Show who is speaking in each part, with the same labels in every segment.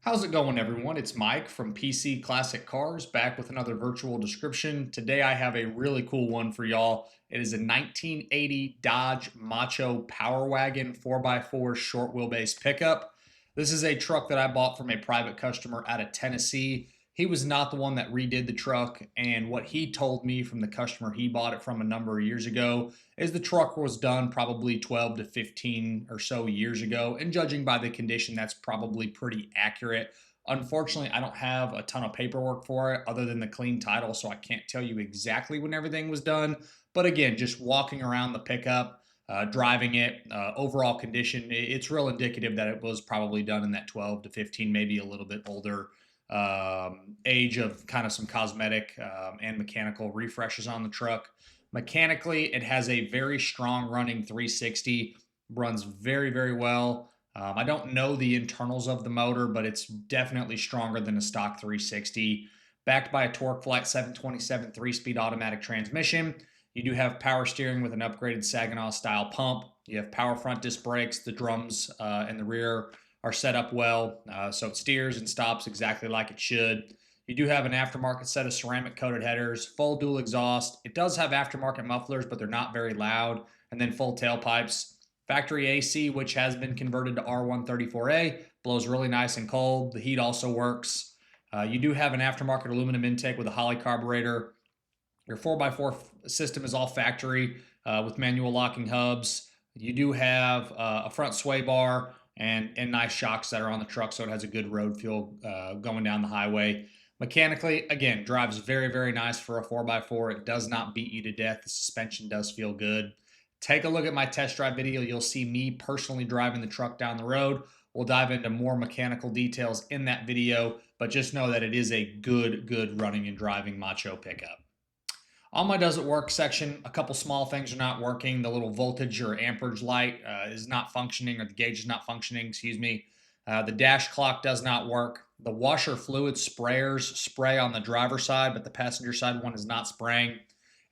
Speaker 1: How's it going, everyone? It's Mike from PC Classic Cars back with another virtual description. Today I have a really cool one for y'all. It is a 1980 Dodge Macho Power Wagon 4x4 short wheelbase pickup. This is a truck that I bought from a private customer out of Tennessee. He was not the one that redid the truck, and what he told me from the customer he bought it from a number of years ago is the truck was done probably 12 to 15 or so years ago. And judging by the condition, that's probably pretty accurate. Unfortunately, I don't have a ton of paperwork for it other than the clean title, so I can't tell you exactly when everything was done. But again, just walking around the pickup, driving it, overall condition, it's real indicative that it was probably done in that 12 to 15, maybe a little bit older age of kind of some cosmetic and mechanical refreshes on the truck. Mechanically, it has a very strong running 360, runs very, very well. I don't know the internals of the motor, but it's definitely stronger than a stock 360. Backed by a TorqueFlite 727 3-speed automatic transmission. You do have power steering with an upgraded Saginaw style pump. You have power front disc brakes. The drums in the rear are set up well, so it steers and stops exactly like it should. You do have an aftermarket set of ceramic coated headers, full dual exhaust. It does have aftermarket mufflers, but they're not very loud, and then full tailpipes. Factory AC, which has been converted to R134A, blows really nice and cold. The heat also works. You do have an aftermarket aluminum intake with a Holley carburetor. Your 4x4 system is all factory with manual locking hubs. You do have a front sway bar and nice shocks that are on the truck, so it has a good road feel going down the highway. Mechanically, again, drives very, very nice for a 4x4. It does not beat you to death. The suspension does feel good. Take a look at my test drive video. You'll see me personally driving the truck down the road. We'll dive into more mechanical details in that video, but just know that it is a good running and driving Macho pickup. On my does it work section, a couple small things are not working. The little voltage or amperage light is not functioning, or the gauge is not functioning, excuse me. The dash clock does not work. The washer fluid sprayers spray on the driver's side, but the passenger side one is not spraying.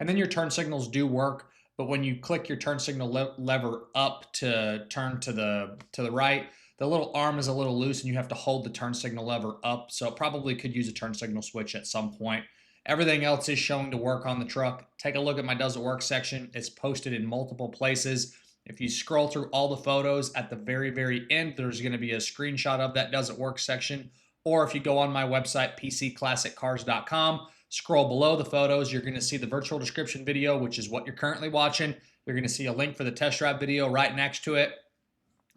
Speaker 1: And then your turn signals do work, but when you click your turn signal lever up to turn to the right, the little arm is a little loose and you have to hold the turn signal lever up. So it probably could use a turn signal switch at some point. Everything else is showing to work on the truck. Take a look at my does it work section. It's posted in multiple places. If you scroll through all the photos at the very end, there's going to be a screenshot of that does it work section. Or if you go on my website, pcclassiccars.com, scroll below the photos, you're going to see the virtual description video, which is what you're currently watching. You're going to see a link for the test drive video right next to it.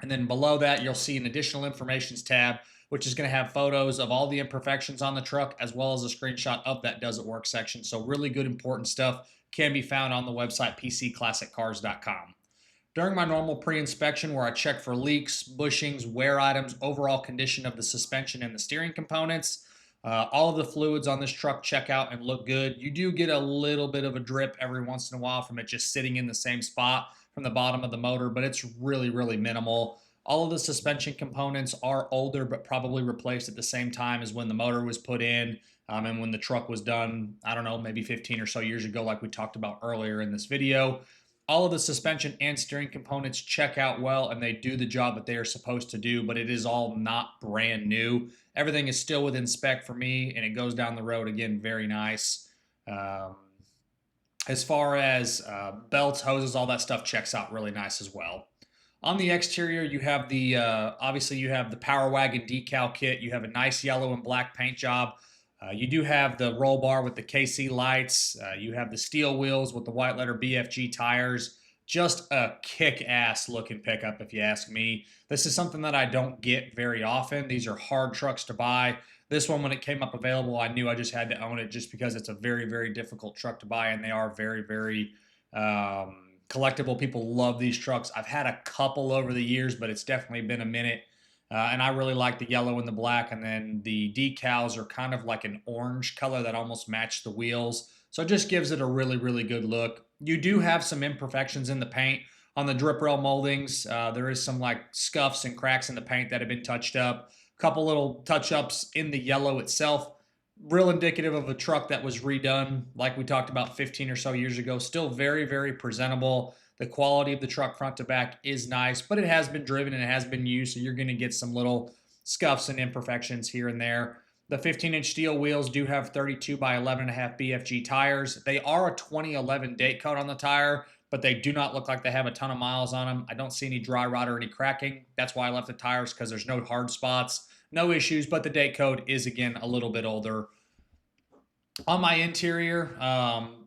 Speaker 1: And then below that, you'll see an additional informations tab, which is going to have photos of all the imperfections on the truck, as well as a screenshot of that does it work section. So really good, important stuff can be found on the website, pcclassiccars.com. During my normal pre-inspection, where I check for leaks, bushings, wear items, overall condition of the suspension and the steering components, all of the fluids on this truck check out and look good. You do get a little bit of a drip every once in a while from it just sitting in the same spot from the bottom of the motor, but it's really minimal. All of the suspension components are older, but probably replaced at the same time as when the motor was put in and when the truck was done, I don't know, maybe 15 or so years ago, like we talked about earlier in this video. All of the suspension and steering components check out well, and they do the job that they are supposed to do, but it is all not brand new. Everything is still within spec for me, and it goes down the road, again, very nice. As far as belts, hoses, all that stuff checks out really nice as well. On the exterior, you have the obviously you have the Power Wagon decal kit. You have a nice yellow and black paint job. You do have the roll bar with the KC lights. You have the steel wheels with the white letter BFG tires. Just a kick-ass looking pickup, if you ask me. This is something that I don't get very often. These are hard trucks to buy. This one, when it came up available, I knew I just had to own it just because it's a very difficult truck to buy, and they are very collectible. People love these trucks. I've had a couple over the years, but it's definitely been a minute. And I really like the yellow and the black, and then the decals are kind of like an orange color that almost match the wheels. So it just gives it a really good look. You do have some imperfections in the paint. On the drip rail moldings, there is some like scuffs and cracks in the paint that have been touched up. A couple little touch-ups in the yellow itself. Real indicative of a truck that was redone, like we talked about 15 or so years ago. Still very presentable. The quality of the truck front to back is nice, but it has been driven and it has been used, so you're going to get some little scuffs and imperfections here and there. The 15-inch steel wheels do have 32 by 11.5 BFG tires. They are a 2011 date code on the tire, but they do not look like they have a ton of miles on them. I don't see any dry rot or any cracking. That's why I left the tires, because there's no hard spots, no issues, but the date code is, again, a little bit older. On my interior,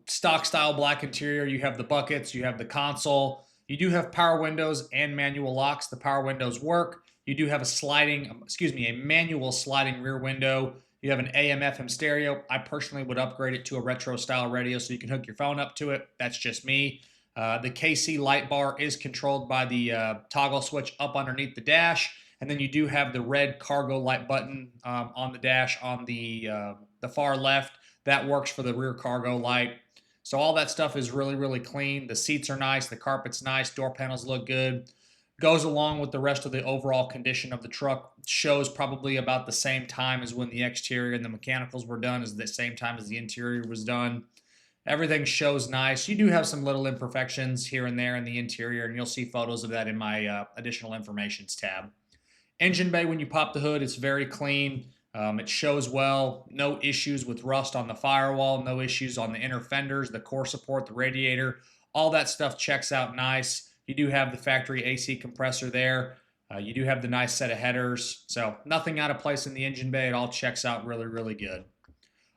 Speaker 1: stock style black interior, you have the buckets, you have the console. You do have power windows and manual locks. The power windows work. You do have a manual sliding rear window. You have an AM/FM stereo. I personally would upgrade it to a retro style radio so you can hook your phone up to it. That's just me. The KC light bar is controlled by the toggle switch up underneath the dash. And then you do have the red cargo light button on the dash on the far left. That works for the rear cargo light. So all that stuff is really, really clean. The seats are nice. The carpet's nice. Door panels look good. Goes along with the rest of the overall condition of the truck. Shows probably about the same time as when the exterior and the mechanicals were done, is the same time as the interior was done. Everything shows nice. You do have some little imperfections here and there in the interior, and you'll see photos of that in my additional informations tab. Engine bay, when you pop the hood, it's very clean. It shows well. No issues with rust on the firewall. No issues on the inner fenders, the core support, the radiator. All that stuff checks out nice. You do have the factory AC compressor there. You do have the nice set of headers. So nothing out of place in the engine bay. It all checks out really, really good.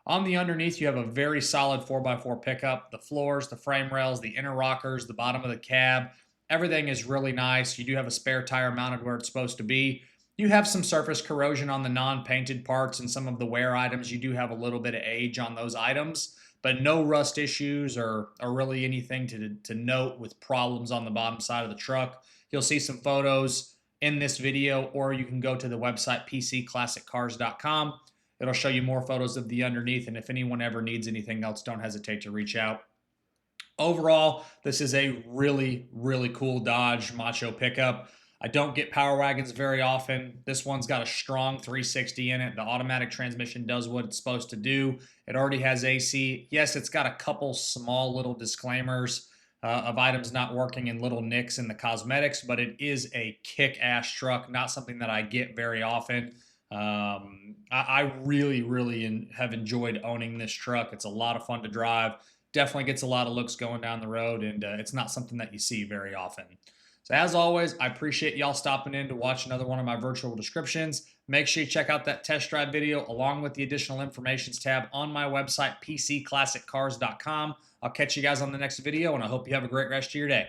Speaker 1: On the underneath, you have a very solid 4x4 pickup. The floors, the frame rails, the inner rockers, the bottom of the cab. Everything is really nice. You do have a spare tire mounted where it's supposed to be. You have some surface corrosion on the non-painted parts and some of the wear items. You do have a little bit of age on those items, but no rust issues or really anything to note with problems on the bottom side of the truck. You'll see some photos in this video, or you can go to the website pcclassiccars.com. It'll show you more photos of the underneath, and if anyone ever needs anything else, don't hesitate to reach out. Overall, this is a really, really cool Dodge Macho pickup. I don't get power wagons very often. This one's got a strong 360 in it. The automatic transmission does what it's supposed to do. It already has AC. Yes, it's got a couple small little disclaimers of items not working and little nicks in the cosmetics, but it is a kick-ass truck, not something that I get very often. I really, really have enjoyed owning this truck. It's a lot of fun to drive. Definitely gets a lot of looks going down the road, and it's not something that you see very often. So as always, I appreciate y'all stopping in to watch another one of my virtual descriptions. Make sure you check out that test drive video along with the additional informations tab on my website, pcclassiccars.com. I'll catch you guys on the next video, and I hope you have a great rest of your day.